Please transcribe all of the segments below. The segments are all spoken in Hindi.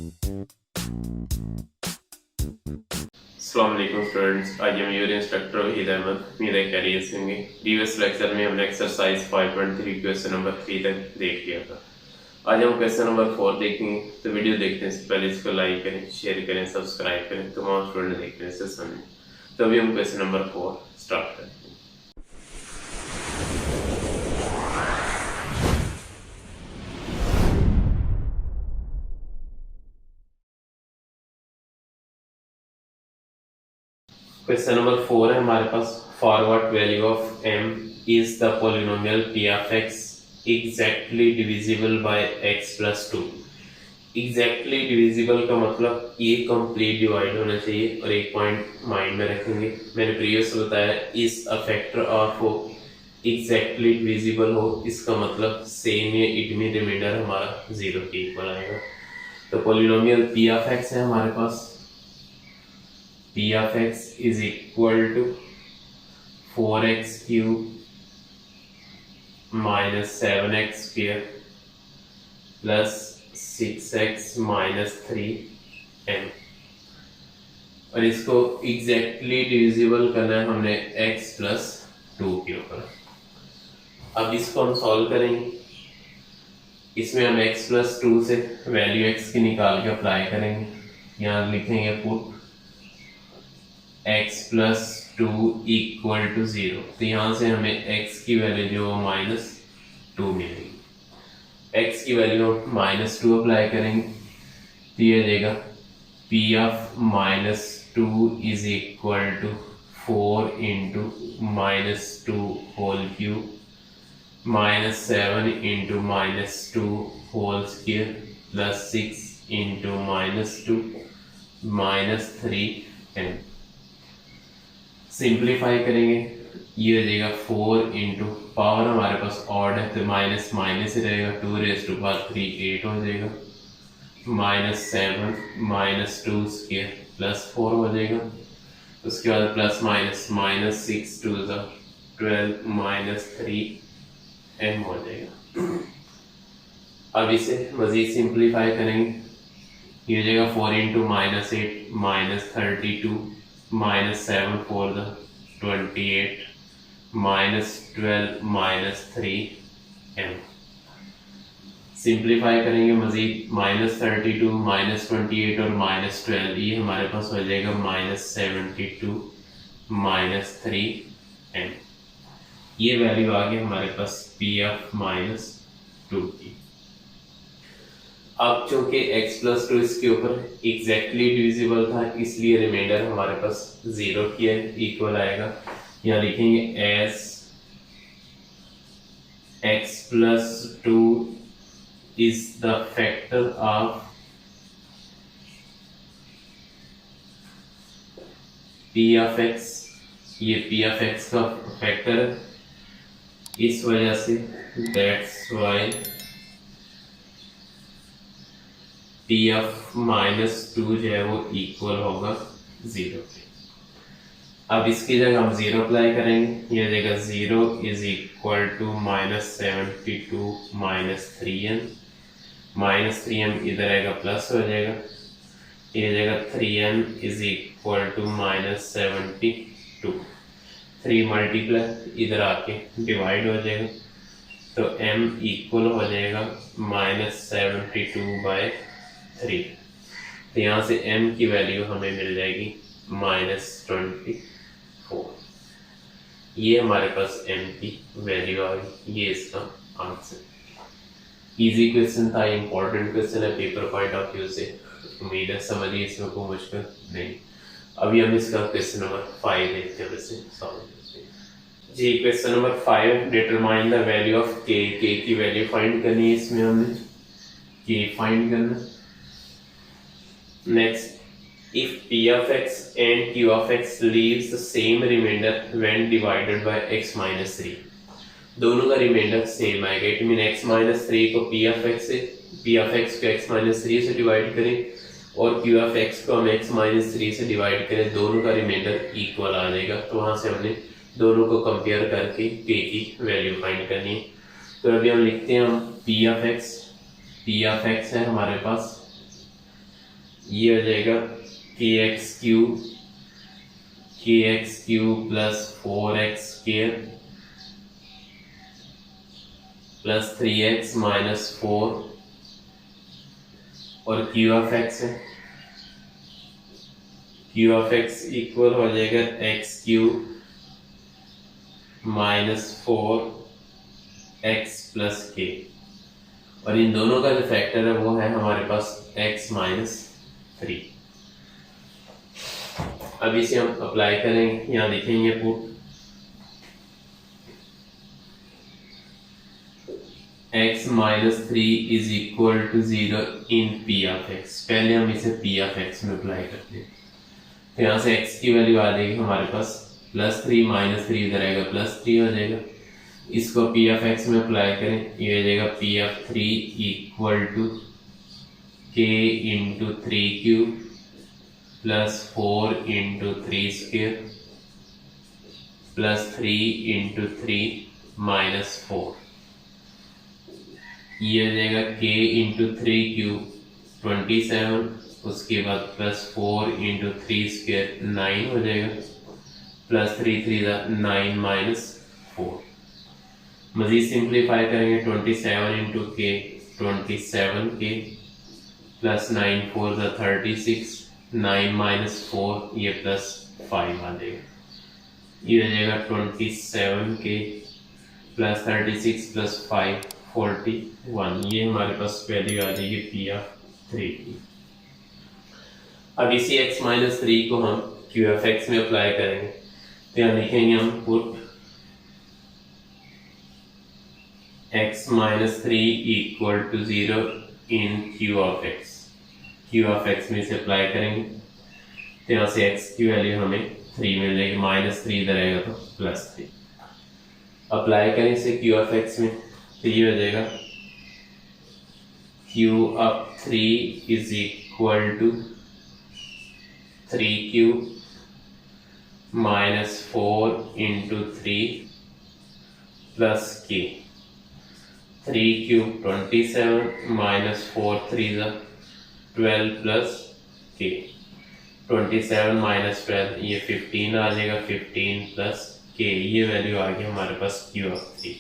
अस्सलाम वालेकुम स्टूडेंट्स, आज हम योर इंस्ट्रक्टर वहीद अहमद उम्मीद है खैरियत से होंगे। प्रीवियस लेक्चर में हमने एक्सरसाइज 5.3 क्वेश्चन नंबर 3 तक देख लिया था। आज हम क्वेश्चन नंबर 4 देखेंगे। तो वीडियो देखने से पहले इसको लाइक करें, शेयर करें, सब्सक्राइब करें तमाम स्टूडेंट देखने से समझें। तो अभी हम क्वेश्चन नंबर 4 स्टार्ट करते हैं। क्वेश्चन नंबर 4 है हमारे पास, for what value of m is the polynomial p of x exactly divisible by x plus 2। Exactly divisible का मतलब ये कंप्लीट डिवाइड होना चाहिए। और एक पॉइंट माइंड में रखेंगे, मैंने प्रीवियस बताया इज अ फैक्टर ऑफ हो, एग्जैक्टली डिविजिबल हो, इसका मतलब सेम या इट में रिमाइंडर हमारा 0 के इक्वल आएगा। तो पॉलिनोमियल p ऑफ x है हमारे पास, p of x is equal to 4x cube minus 7x square plus 6x minus 3m। और इसको एग्जैक्टली डिविजिबल करना है हमने x plus 2 के ऊपर। अब इसको हम सॉल्व करेंगे। इसमें हम x plus 2 से वैल्यू x की निकाल के अप्लाई करेंगे। यहाँ लिखेंगे put x plus 2 equal to 0। तो यहाँ से हमें x की वैल्यू जो -2 मिलेगी। x की वैल्यू -2 अप्लाई करेंगे तो ये आ जाएगा p of -2 is equal to 4 into -2 whole cube -7 into -2 whole square plus 6 into -2 -3m। Simplify करेंगे, ये हो जाएगा 4 इंटू पावर हमारे पास ऑड है तो माइनस माइनस ही रहेगा, 2 रेज़ टू पावर 3 8 हो जाएगा, -7 -2 स्क्वायर प्लस 4 हो जाएगा। उसके बाद प्लस माइनस -6 2 12 -3m हो जाएगा। अब इसे मजीद सिंप्लीफाई करेंगे, ये हो जाएगा 4 into -8 -32 -7 for the 28 -12 -3m। Simplify करेंगे मजीद, -32 -28 और -12, ये हमारे पास हो जाएगा -72 -3m। ये वैल्यू आ गई हमारे पास p ऑफ -2 की। अब चूंकि x प्लस 2 इसके ऊपर एग्जैक्टली डिविजिबल था, इसलिए रिमाइंडर हमारे पास 0 की है, इक्वल आएगा। यहाँ लिखेंगे as x plus 2 is the factor of p of x। ये p ऑफ x का फैक्टर है, इस वजह से दैट्स वाई p ऑफ -2 जो है वो इक्वल होगा 0 के। अब इसकी जगह हम 0 अप्लाई करेंगे, ये जगह 0 इज इक्वल टू -72 -3m इधर आएगा प्लस हो जाएगा, ये जगह 3m is equal to -72, 3 multiply इधर आके डिवाइड हो जाएगा, तो m इक्वल हो जाएगा -72/3। तो यहाँ से m की वैल्यू हमें मिल जाएगी -24। ये हमारे पास m की वैल्यू आ गई, ये इसका आंसर। इजी क्वेश्चन था, इंपॉर्टेंट क्वेश्चन है पेपर पॉइंट ऑफ व्यू से, उम्मीद है समझिए, इसमें कोई मुश्किल नहीं। अभी हम इसका क्वेश्चन नंबर 5 देखते हैं वैसे सॉल्व जी। Question number 5, determine the value of k। k की वैल्यू फाइंड करनी है, इसमें हमें k फाइंड करना। Next, if p of x and q of x leaves the same remainder when divided by x minus 3, दोनों का रिमाइंडर सेम आएगा। इट मीन x minus 3 को p of x को x minus 3 से डिवाइड करें और q of x को हम x minus 3 से डिवाइड करें, दोनों का रिमाइंडर इक्वल आ जाएगा। तो वहां से हमने दोनों को कंपेयर करके k की वैल्यू फाइंड करनी है। तो अभी हम लिखते हैं हम p of x है हमारे पास ये हो जाएगा के x cube plus 4x square plus 3x minus 4 और क्यू ऑफ एक्स है, क्यू ऑफ एक्स इक्वल हो जाएगा x cube minus 4x plus के, और इन दोनों का जो फैक्टर है वो है हमारे पास x माइनस 3। अब इसे हम अप्लाई करेंगे, यहाँ लिखेंगे put x minus 3 is equal to 0 in P of X. पहले हम इसे पी ऑफ एक्स में अप्लाई करते हैं, तो यहाँ से x की वैल्यू आ जाएगी हमारे पास प्लस 3 माइनस 3 इधर आएगा प्लस 3 हो जाएगा। इसको पी ऑफ एक्स में अप्लाई करें, ये हो जाएगा पी ऑफ 3 इक्वल टू के into 3 cube plus 4 into 3 square plus 3 into 3 minus 4। ये हो जाएगा k इंटू 3 क्यूब 27, उसके बाद प्लस 4 इंटू 3 स्क्वायर 9 हो जाएगा प्लस 3 3 9 माइनस 4। मजीद सिंप्लीफाई करेंगे 27 इंटू के 27k प्लस 9 4 36 9 माइनस 4 ये प्लस 5 आ जाएगा। ये हो जाएगा 27k प्लस 36 प्लस 5 41। ये हमारे पास वैल्यू आ जाएगी पी ऑफ 3 की। अब इसी x माइनस 3 को हम क्यू एफ एक्स में अप्लाई करेंगे, तो यहाँ लिखेंगे हम put x minus 3 equal to 0 in Q of X. Q of X में इसे अप्लाई करेंगे, तो यहाँ से x की वैल्यू हमें 3 मिल जाएगी, माइनस 3 इधर आएगा तो प्लस 3। अप्लाई करें इसे क्यू ऑफ एक्स में, तो ये हो जाएगा Q of 3 is equal to 3 cube minus 4 into 3 plus K. 3 cube 27 minus 4 3 12 plus के। 27 माइनस 12 ये 15 आ जाएगा, 15 प्लस के। ये वैल्यू आ गई हमारे पास क्यू ऑफ 3।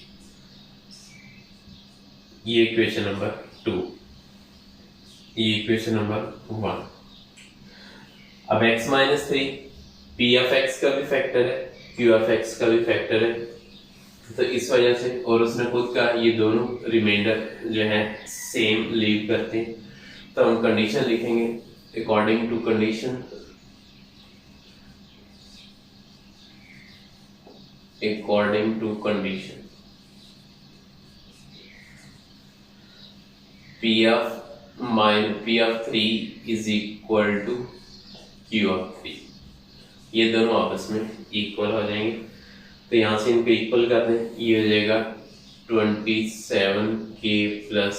ये इक्वेशन नंबर 2, ये इक्वेशन नंबर 1। अब x minus 3 P of x का भी फैक्टर है, क्यू ऑफ एक्स का भी फैक्टर है, तो इस वजह से, और उसने खुद का ये दोनों रिमाइंडर जो है सेम लीव करते हैं, तो हम कंडीशन लिखेंगे according to condition, according to condition P of 3 is equal to Q of 3। ये दोनों आपस में इक्वल हो जाएंगे, तो यहाँ से इनको इक्वल कर दें। ये हो जाएगा 27k प्लस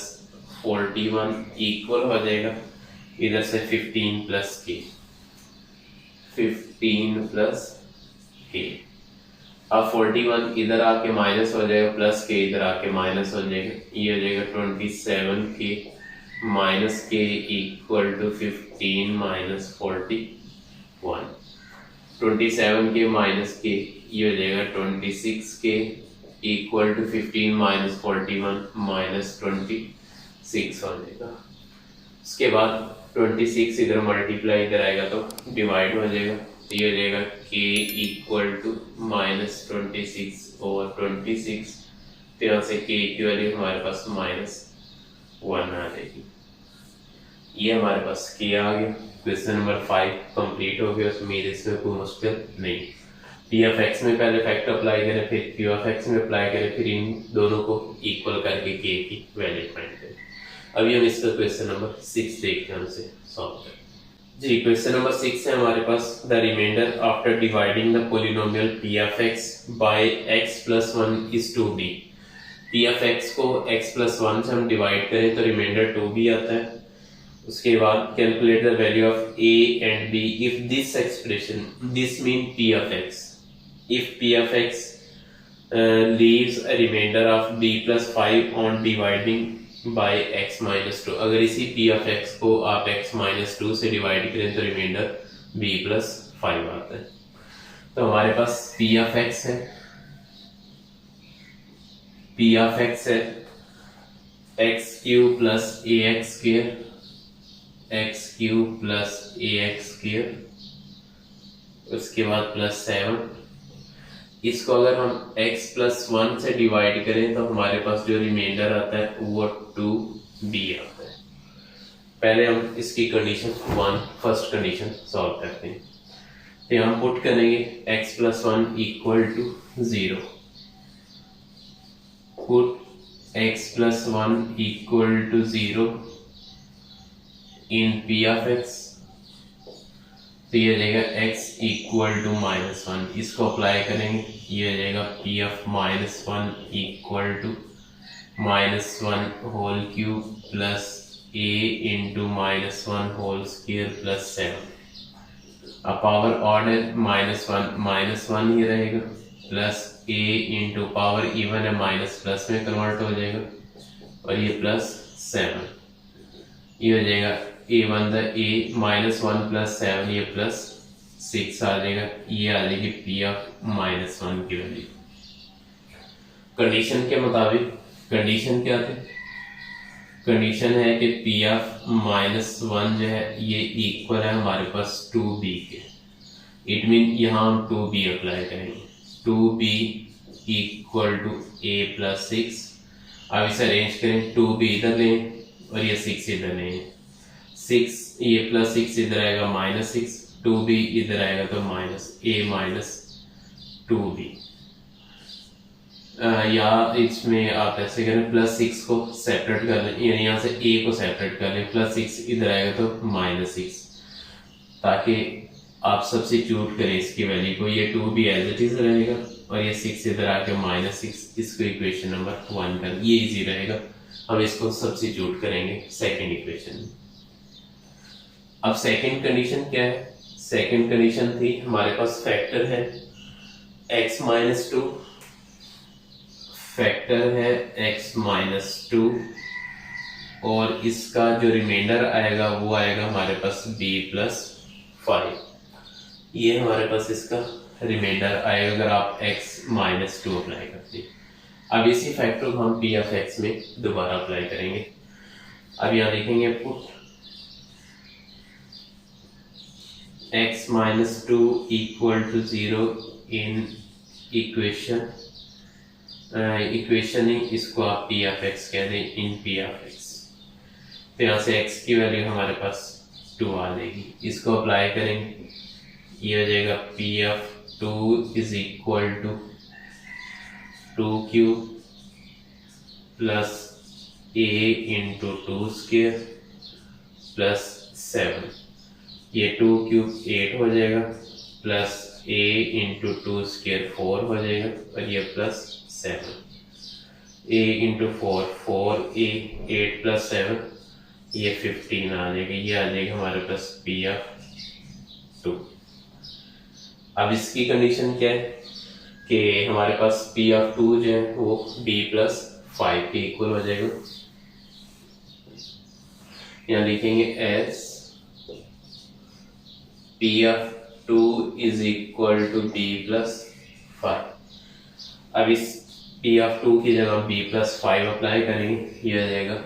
41 इक्वल हो जाएगा इधर से 15 प्लस के, 15 प्लस के। अब 41 इधर आके माइनस हो जाएगा, प्लस के इधर आके माइनस हो जाएगा। ये हो जाएगा 27k माइनस के equal to 15 minus 41। 27k minus के, ये हो जाएगा 26k equal to 15 minus 41 minus 26 हो जाएगा। उसके बाद 26 इधर मल्टीप्लाई इधर आएगा तो डिवाइड हो जाएगा, तो ये हो जाएगा k equal to minus 26 over 26। तो यहाँ से k की वैल्यू हमारे पास माइनस 1 आ जाएगी। ये हमारे पास k आ गया। क्वेश्चन नंबर 5 कंप्लीट हो गया। उम्मीद इसमें कोई मुश्किल नहीं। पी ऑफ एक्स में पहले फैक्टर अप्लाई करें, फिर क्यू ऑफ एक्स में अप्लाई करें, फिर इन दोनों को इक्वल करके k की वैल्यू फाइंड करें। अभी हम इसका क्वेश्चन नंबर 6 देखते हैं, हमसे सॉल्व करें। जी, क्वेश्चन नंबर 6 है हमारे पास। The remainder after dividing the polynomial P of x by x plus 1 is 2b। P of x को x प्लस 1 से हम डिवाइड करें तो रिमाइंडर 2b आता है। उसके बाद calculate the value of a and b if this expression, this mean p of x, if p of x leaves a remainder of b plus 5 on dividing by x minus two. अगर इसी पी ऑफ एक्स को आप एक्स माइनस टू से डिवाइड करें तो रिमाइंडर बी प्लस 5 आता है। तो हमारे पास पी ऑफ एक्स है, पी ऑफ एक्स है x cube plus a x square, x cube plus a x square, उसके बाद प्लस 7। इसको अगर हम x प्लस 1 से डिवाइड करें तो हमारे पास जो रिमाइंडर आता है वो 2b आता है। पहले हम इसकी कंडीशन फर्स्ट कंडीशन सॉल्व करते हैं। तो हम पुट करेंगे x plus 1 equal to 0, put x plus 1 equal to 0 in p of x। तो ये हो जाएगा x इक्वल टू -1, इसको अप्लाई करेंगे, ये हो जाएगा p of -1 equal to -1 whole cube plus a into -1 whole square plus 7। अब पावर ऑड है, -1 ही रहेगा, plus a into power even है माइनस प्लस में कन्वर्ट हो जाएगा और ये प्लस 7। ये हो जाएगा a1 a -1 प्लस 7, ये प्लस 6 आ जाएगा। ये आ जाएगी p ऑफ -1 की वैल्यू। कंडीशन के मुताबिक कंडीशन क्या थी? कंडीशन है कि p ऑफ -1 जो है ये इक्वल है हमारे पास 2b के। इट मीन यहाँ हम 2b अप्लाई करेंगे, 2b equal to a plus 6। अब इसे अरेंज करें, 2b इधर लें और ये 6 इधर लें, 6 ये प्लस 6 इधर आएगा -6, 2b इधर आएगा तो a माइनस 2b। या इसमें आप ऐसे करें, प्लस 6 को सेपरेट कर लें, यानी यहाँ से a को सेपरेट कर लें, प्लस 6 इधर आएगा तो -6, ताकि आप सब्स्टिट्यूट करें इसकी वैल्यू को। ये 2b एज इट इज रहेगा और ये 6 इधर आके -6, इसको इक्वेशन नंबर 1 कर, ये इजी रहेगा। हम इसको सब्स्टिट्यूट करेंगे सेकेंड इक्वेशन में। अब सेकेंड कंडीशन क्या है? सेकेंड कंडीशन थी हमारे पास फैक्टर है x माइनस 2, फैक्टर है x माइनस 2 और इसका जो रिमाइंडर आएगा वो आएगा हमारे पास b प्लस 5। ये हमारे पास इसका रिमाइंडर आएगा अगर आप x माइनस 2 अप्लाई करते हैं। अब इसी फैक्टर को हम p ऑफ x में दोबारा अप्लाई करेंगे। अब यहाँ देखेंगे put x minus 2 equal to 0 in equation, equation ही इसको आप p ऑफ x कह दें, इन p ऑफ x। तो यहाँ से x की वैल्यू हमारे पास 2 आ जाएगी, इसको अप्लाई करेंगे, ये हो जाएगा p of 2 is equal to 2 cube plus a into 2 square plus 7। ये 2 क्यूब 8 हो जाएगा प्लस a इंटू 2 स्क्वायर 4 हो जाएगा और ये प्लस 7। a इंटू 4 8 प्लस 7 ये 15 आ जाएगा। ये आ जाएगा हमारे पास p ऑफ 2। अब इसकी कंडीशन क्या है कि हमारे पास p ऑफ 2 जो है वो b प्लस 5 के इक्वल हो जाएगा। यहाँ लिखेंगे as p of 2 is equal to b plus 5। अब इस p ऑफ 2 की जगह b प्लस 5 अप्लाई करेंगे, ये हो जाएगा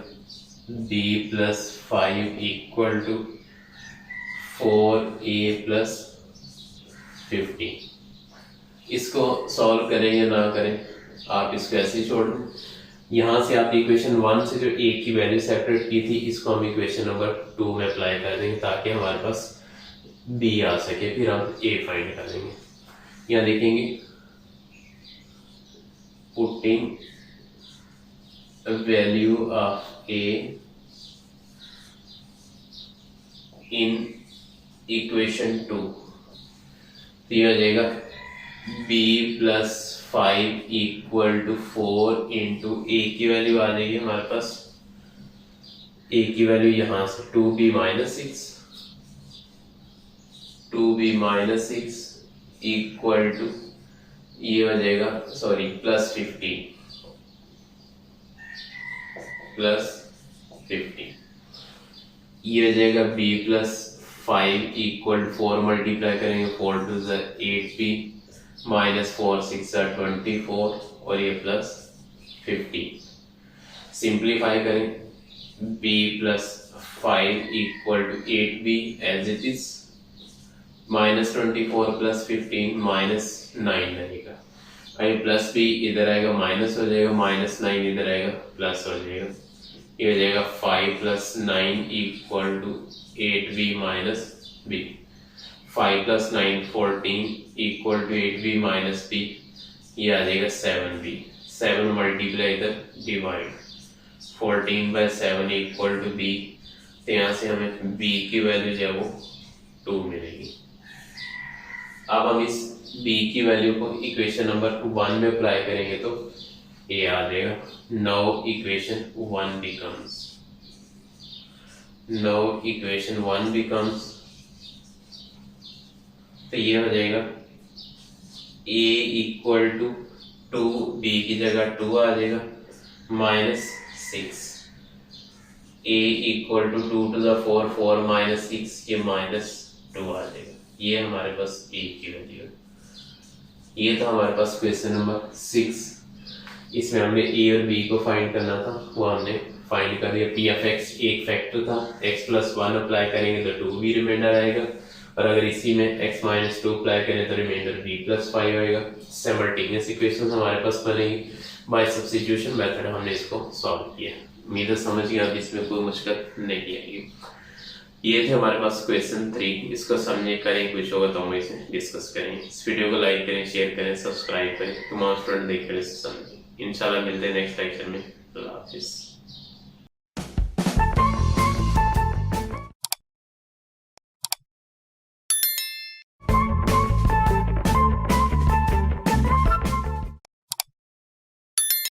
b plus 5 equal to 4a plus 15। इसको सॉल्व करें या ना करें, आप इसको ऐसे ही छोड़ दें। यहाँ से आप इक्वेशन 1 से जो a की वैल्यू सेपरेट की थी इसको हम इक्वेशन नंबर 2 में अप्लाई कर देंगे ताकि हमारे पास b आ सके, फिर हम a फाइंड कर लेंगे। यहाँ देखेंगे putting value of a in equation 2, तो ये हो जाएगा b plus 5 equal to 4 into a की वैल्यू आ जाएगी हमारे पास, a की वैल्यू यहाँ से 2b minus 6, 2b minus 6 equal to ये हो जाएगा प्लस 15 प्लस 15। ये हो जाएगा b प्लस 5 इक्वल 4 मल्टीप्लाई करेंगे 4 टू ज़ 8b माइनस 4 6 24 और ये प्लस 15। सिंप्लीफाई करें b plus 5 equal to 8b as it is minus 24 plus 15 minus 9 रहेगा। अभी प्लस b इधर आएगा माइनस हो जाएगा, माइनस 9 इधर आएगा प्लस हो जाएगा। ये हो जाएगा 5 plus 9 equal to 8b minus b। 5 plus 9 14 equal to 8b minus b। ये आ जाएगा 7b। 7 मल्टीप्लाई इधर divide 14 by 7 equal to b। तो यहाँ से हमें b की वैल्यू जो है वो 2 मिलेगी। अब हम इस b की वैल्यू को इक्वेशन नंबर 1 में अप्लाई करेंगे तो ये आ जाएगा। नाउ इक्वेशन 1 बिकम्स तो ये हो जाएगा a इक्वल टू 2, b की जगह 2 आ जाएगा minus 6। a equal to 2 to the 4 4 minus 6 ये माइनस 2 आ जाएगा। ये हमारे पास a की वैल्यू है। ये था हमारे पास क्वेश्चन नंबर 6। इसमें हमने a और b को फाइंड करना था, वो हमने फाइंड कर लिया। p ऑफ x एक फैक्टर था, x प्लस 1 अप्लाई करेंगे तो 2 भी रिमाइंडर आएगा, और अगर इसी में x माइनस 2 अप्लाई करें तो रिमाइंडर b प्लस 5 आएगा। सिमल्टेनियस इक्वेशन हमारे पास बनेगी। बाय सब्स्टिट्यूशन मेथड हमने इसको सॉल्व किया। उम्मीद है समझ गया, अब इसमें कोई मुश्किल नहीं आएगी। ये थे हमारे पास क्वेश्चन 3। इसको समझे करें, कुछ होगा तो हम इसे डिस्कस करेंगे। इस वीडियो को लाइक करें, शेयर करें, सब्सक्राइब करें, तमाम स्टूडेंट देख कर इसे समझें। इंशाल्लाह मिलते हैं नेक्स्ट लेक्चर में। अल्लाह हाफिज़।